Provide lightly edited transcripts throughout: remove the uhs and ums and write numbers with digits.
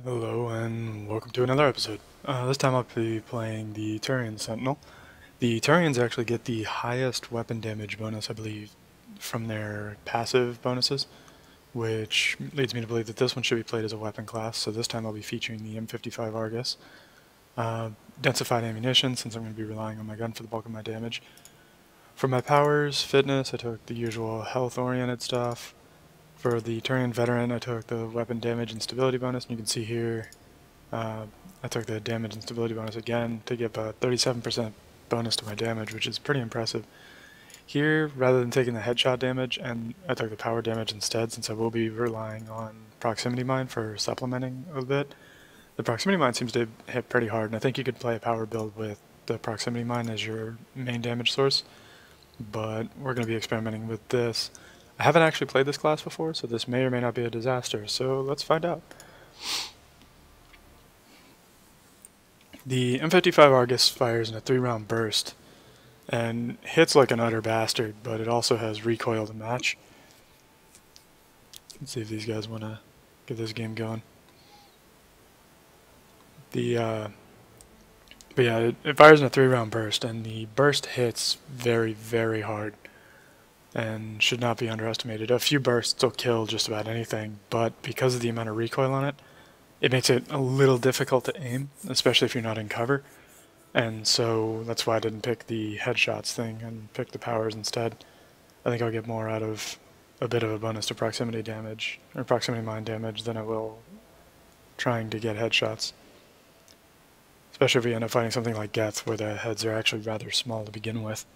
Hello and welcome to another episode. This time I'll be playing the Turian Sentinel. The Turians actually get the highest weapon damage bonus, I believe, from their passive bonuses, which leads me to believe that this one should be played as a weapon class, so this time I'll be featuring the M55 Argus. Densified ammunition, since I'm going to be relying on my gun for the bulk of my damage. For my powers, fitness, I took the usual health-oriented stuff. For the Turian Veteran, I took the weapon damage and stability bonus, and you can see here I took the damage and stability bonus again to give a 37% bonus to my damage, which is pretty impressive. Here, rather than taking the headshot damage, and I took the power damage instead, since I will be relying on proximity mine for supplementing a bit. The proximity mine seems to hit pretty hard, and I think you could play a power build with the proximity mine as your main damage source, but we're going to be experimenting with this. I haven't actually played this class before, so this may or may not be a disaster, so let's find out. The M55 Argus fires in a 3-round burst and hits like an utter bastard, but it also has recoil to match. Let's see if these guys want to get this game going. But yeah, it fires in a 3-round burst, and the burst hits very, very hard and should not be underestimated. A few bursts will kill just about anything, but because of the amount of recoil on it, it makes it a little difficult to aim, especially if you're not in cover. And so that's why I didn't pick the headshots thing and pick the powers instead. I think I'll get more out of a bit of a bonus to proximity damage, or proximity mine damage, than I will trying to get headshots. Especially if we end up fighting something like Geth, where the heads are actually rather small to begin with.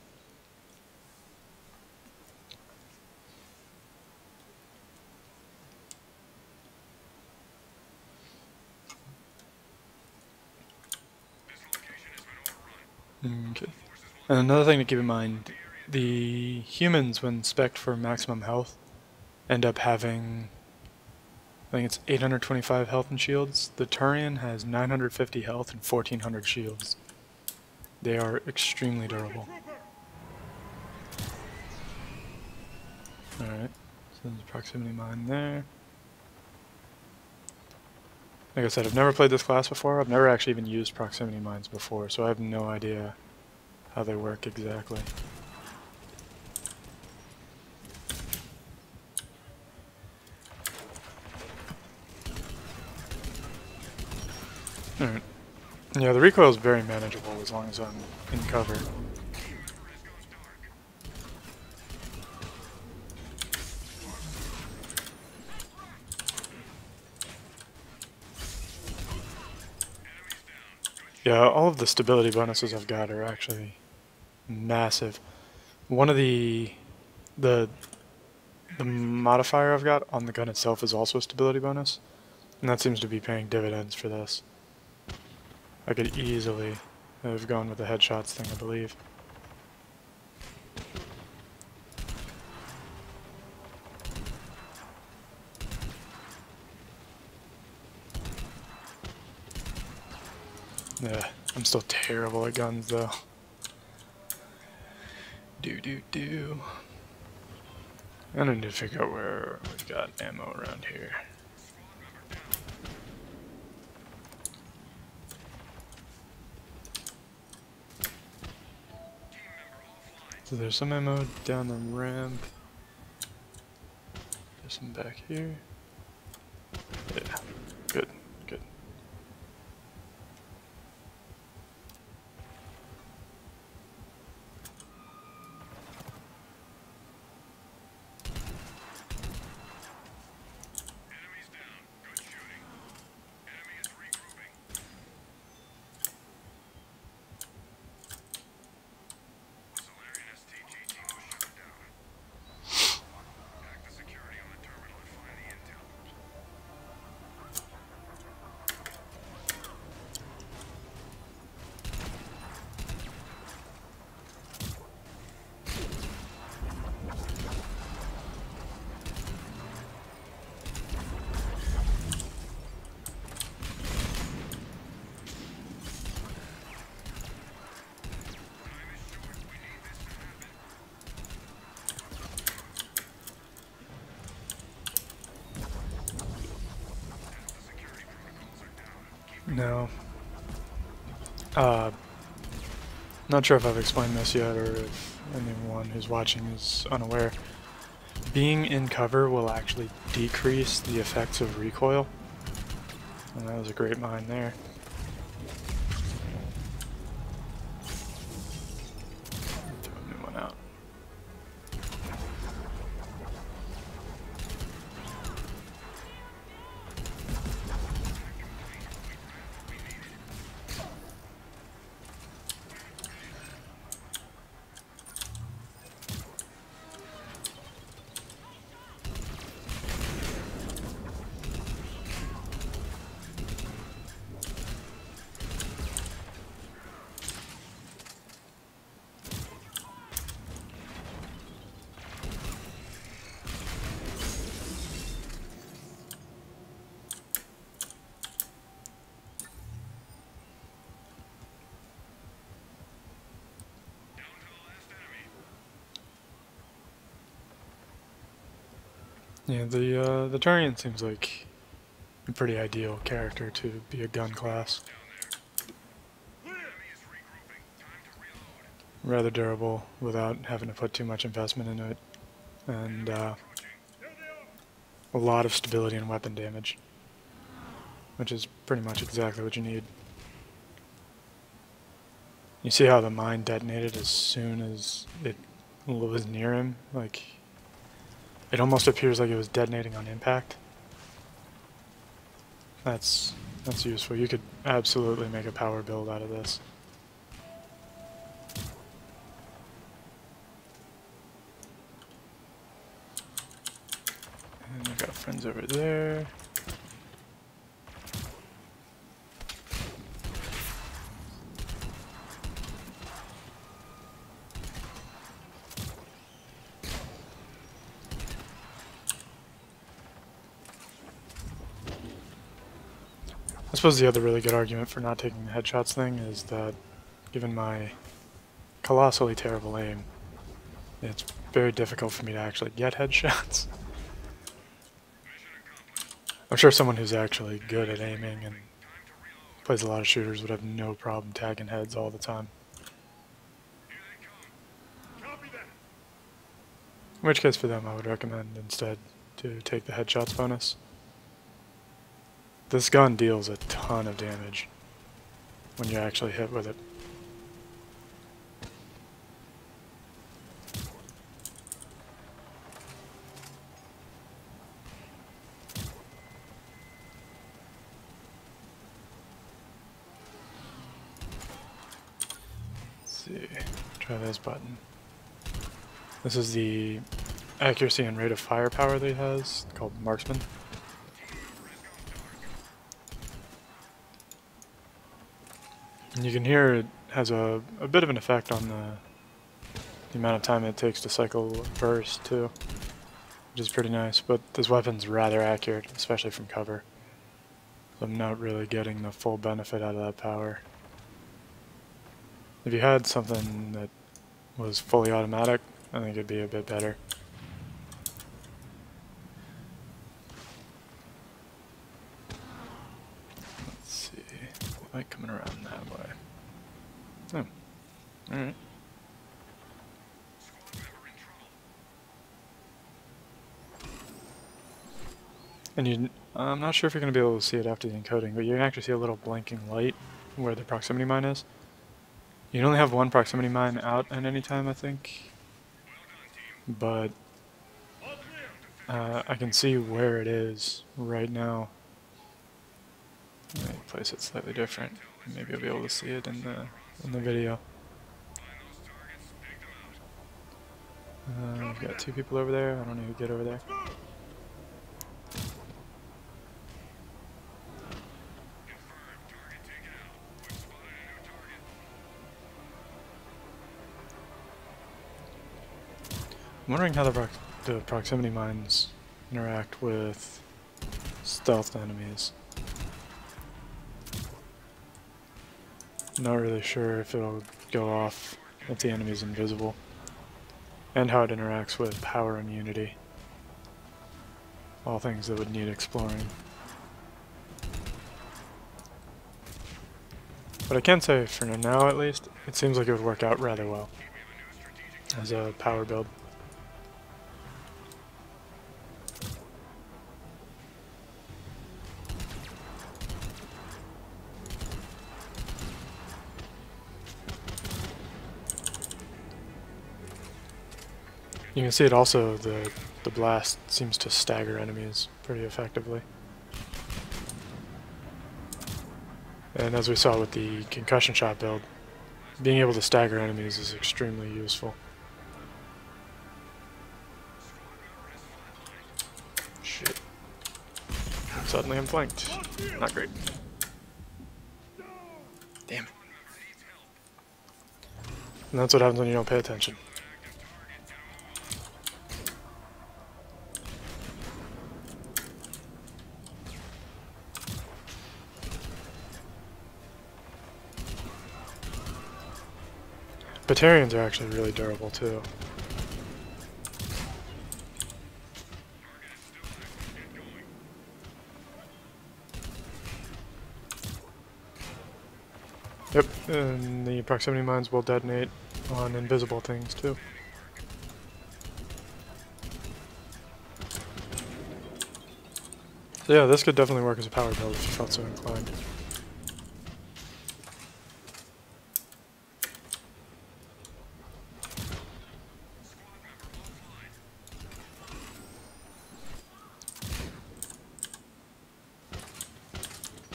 Okay. And another thing to keep in mind, the humans, when spec'd for maximum health, end up having, I think it's 825 health and shields. The Turian has 950 health and 1400 shields. They are extremely durable. Alright, so there's a proximity mine there. Like I said, I've never played this class before. I've never actually even used proximity mines before, so I have no idea how they work exactly. Alright. Yeah, the recoil is very manageable as long as I'm in cover. Yeah, all of the stability bonuses I've got are actually massive. One of the modifier I've got on the gun itself is also a stability bonus, and that seems to be paying dividends for this. I could easily have gone with the headshots thing, I believe. Yeah, I'm still terrible at guns though. I need to figure out where we've got ammo around here. So there's some ammo down the ramp. There's some back here. Yeah, good, good. Now, uh, not sure if I've explained this yet or if anyone who's watching is unaware. Being in cover will actually decrease the effects of recoil. And that was a great mine there. Throw a new one out. Yeah, the Turian seems like a pretty ideal character to be a gun class. Rather durable without having to put too much investment into it, and a lot of stability and weapon damage, which is pretty much exactly what you need. You see how the mine detonated as soon as it was near him? Like, it almost appears like it was detonating on impact. That's useful. You could absolutely make a power build out of this. And I've got friends over there. I suppose the other really good argument for not taking the headshots thing is that, given my colossally terrible aim, it's very difficult for me to actually get headshots. I'm sure someone who's actually good at aiming and plays a lot of shooters would have no problem tagging heads all the time. In which case for them I would recommend instead to take the headshots bonus. This gun deals a ton of damage when you actually hit with it. Let's see, try this button. This is the accuracy and rate of firepower that he has, called Marksman. And you can hear it has a bit of an effect on the amount of time it takes to cycle a burst too, which is pretty nice, but this weapon's rather accurate, especially from cover. So I'm not really getting the full benefit out of that power. If you had something that was fully automatic, I think it'd be a bit better. Let's see, like coming around that way. Oh, alright. And I'm not sure if you're going to be able to see it after the encoding, but you can actually see a little blinking light where the proximity mine is. You can only have one proximity mine out at any time, I think. But I can see where it is right now. Let me place it slightly different. Maybe I'll be able to see it in the video. We've got two people over there. I don't know who get over there. I'm wondering how the proximity mines interact with stealth enemies. Not really sure if it'll go off if the enemy's invisible, and how it interacts with power immunity. All things that would need exploring. But I can say, for now at least, it seems like it would work out rather well as a power build. You can see it also, the blast seems to stagger enemies pretty effectively. And as we saw with the concussion shot build, being able to stagger enemies is extremely useful. Shit. Suddenly I'm flanked. Not great. Damn it. And that's what happens when you don't pay attention. Batarians are actually really durable too. Yep, and the proximity mines will detonate on invisible things too. So yeah, this could definitely work as a power build if you felt so inclined.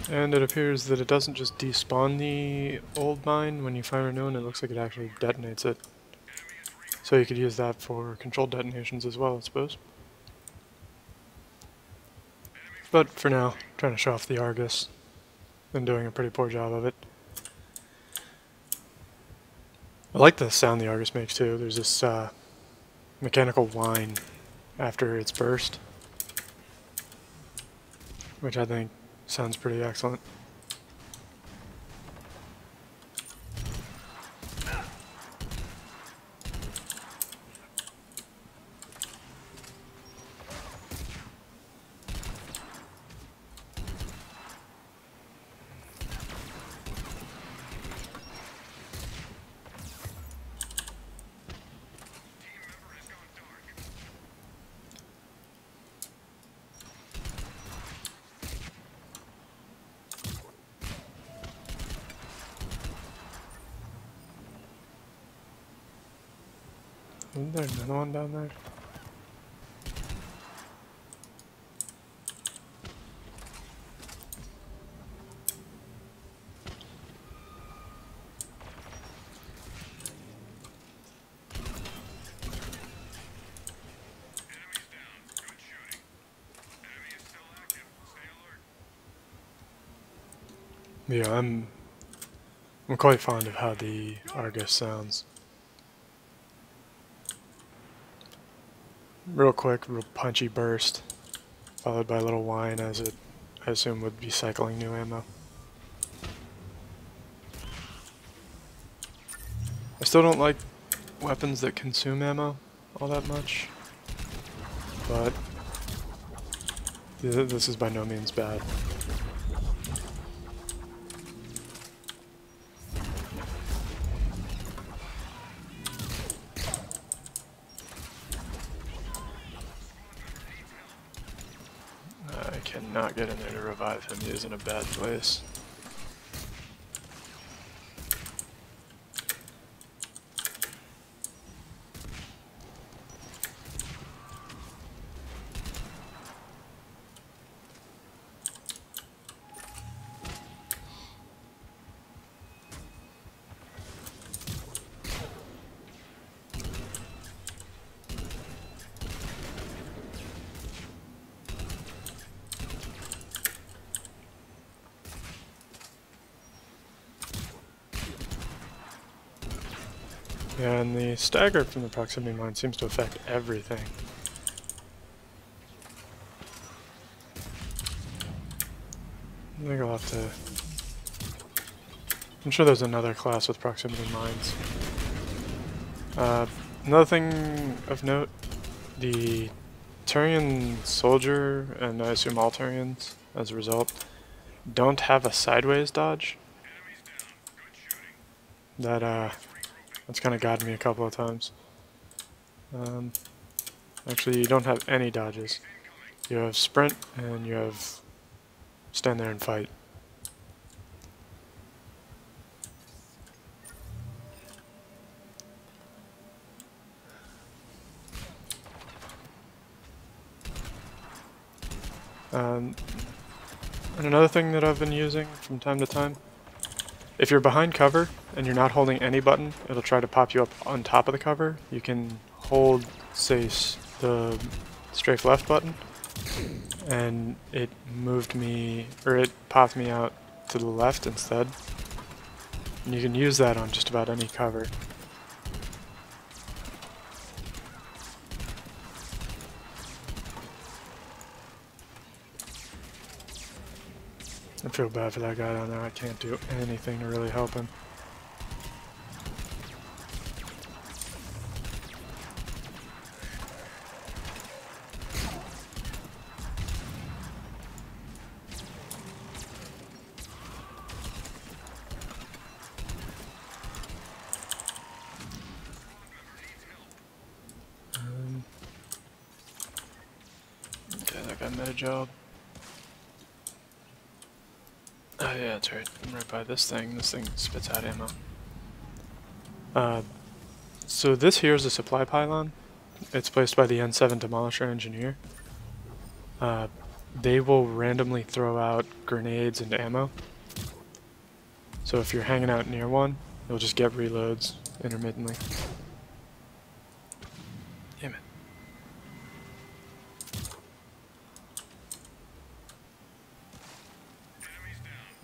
And it appears that it doesn't just despawn the old mine when you fire a new one, it looks like it actually detonates it. So you could use that for controlled detonations as well, I suppose. But for now, trying to show off the Argus. Been doing a pretty poor job of it. I like the sound the Argus makes too. There's this mechanical whine after its burst, which I think sounds pretty excellent. Isn't there another one down there? Yeah, I'm quite fond of how the Argus sounds. Real quick, real punchy burst, followed by a little whine as it, I assume, would be cycling new ammo. I still don't like weapons that consume ammo all that much, but this is by no means bad. I cannot get in there to revive him. He is in a bad place. Yeah, and the stagger from the proximity mine seems to affect everything. I think I'll have to... I'm sure there's another class with proximity mines. Another thing of note, the Turian Soldier, and I assume all Turians as a result, don't have a sideways dodge. That's kind of gotten me a couple of times. Actually, you don't have any dodges. You have sprint, and you have stand there and fight. And another thing that I've been using from time to time, if you're behind cover and you're not holding any button, it'll try to pop you up on top of the cover. You can hold, say, the strafe left button, and it moved me, or it popped me out to the left instead. And you can use that on just about any cover. I feel bad for that guy down there. I can't do anything to really help him. Okay, that guy made a job. Oh yeah, that's right. I'm right by this thing. This thing spits out ammo. So this here is a supply pylon. It's placed by the N7 Demolisher Engineer. They will randomly throw out grenades and ammo. So if you're hanging out near one, you'll just get reloads intermittently. Damn it.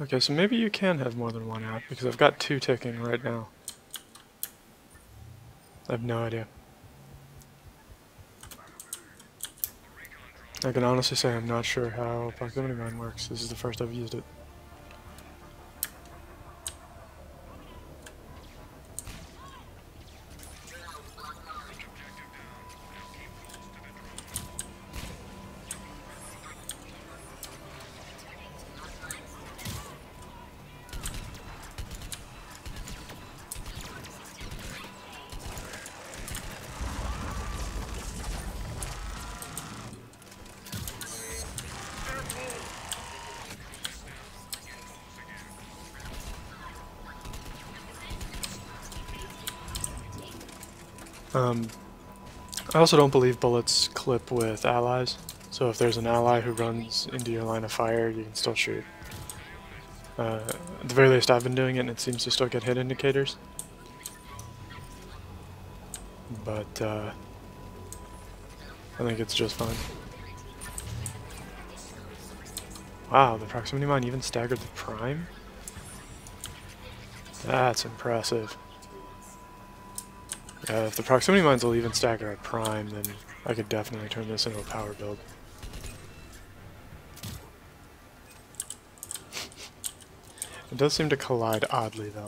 Okay, so maybe you can have more than one out, because I've got two ticking right now. I have no idea. I can honestly say I'm not sure how proximity mine works. This is the first I've used it. I also don't believe bullets clip with allies, so if there's an ally who runs into your line of fire, you can still shoot. At the very least, I've been doing it and it seems to still get hit indicators. But, I think it's just fine. Wow, the proximity mine even staggered the prime? That's impressive. Yeah, if the proximity mines will even stagger at prime, then I could definitely turn this into a power build. It does seem to collide oddly, though.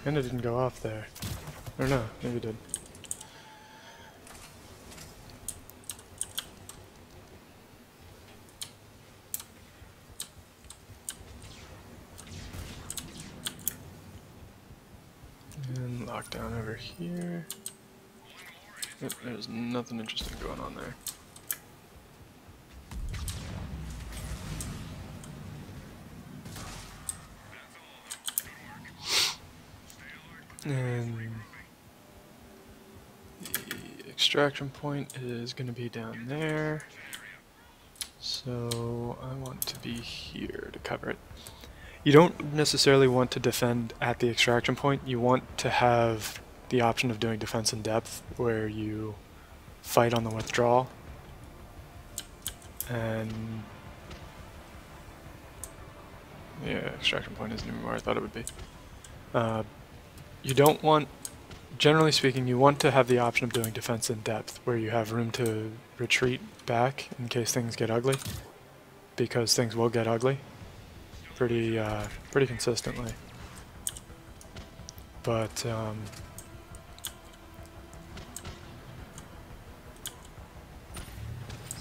And it didn't go off there. Or no, maybe it did. And lockdown over here. Yep, there's nothing interesting going on there. And the extraction point is going to be down there. So I want to be here to cover it. You don't necessarily want to defend at the extraction point. You want to have the option of doing defense in depth, where you fight on the withdrawal. And yeah, extraction point isn't even where I thought it would be. You don't want, generally speaking, you want to have the option of doing defense in depth, where you have room to retreat back in case things get ugly, because things will get ugly pretty consistently. But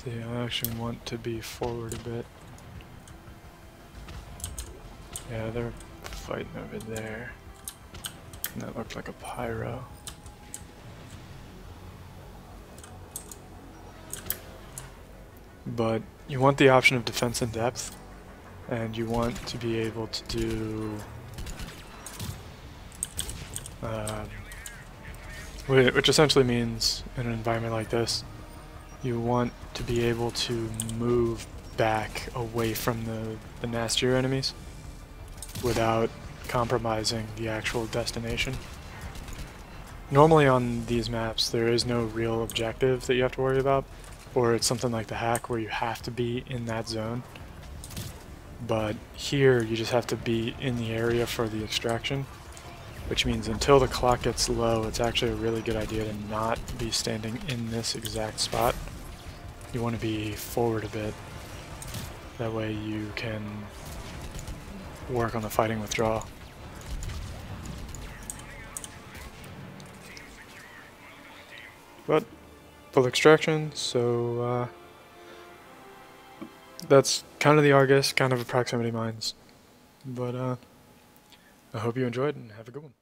See, I actually want to be forward a bit. Yeah, they're fighting over there. And that looked like a pyro. But you want the option of defense in depth, and you want to be able to do which essentially means in an environment like this, you want to be able to move back away from the nastier enemies without compromising the actual destination. Normally on these maps there is no real objective that you have to worry about, or it's something like the hack where you have to be in that zone. But here you just have to be in the area for the extraction, which means until the clock gets low, it's actually a really good idea to not be standing in this exact spot. You want to be forward a bit. That way you can work on the fighting withdrawal. But full extraction, so that's kind of the Argus, kind of a proximity mines. But I hope you enjoyed and have a good one.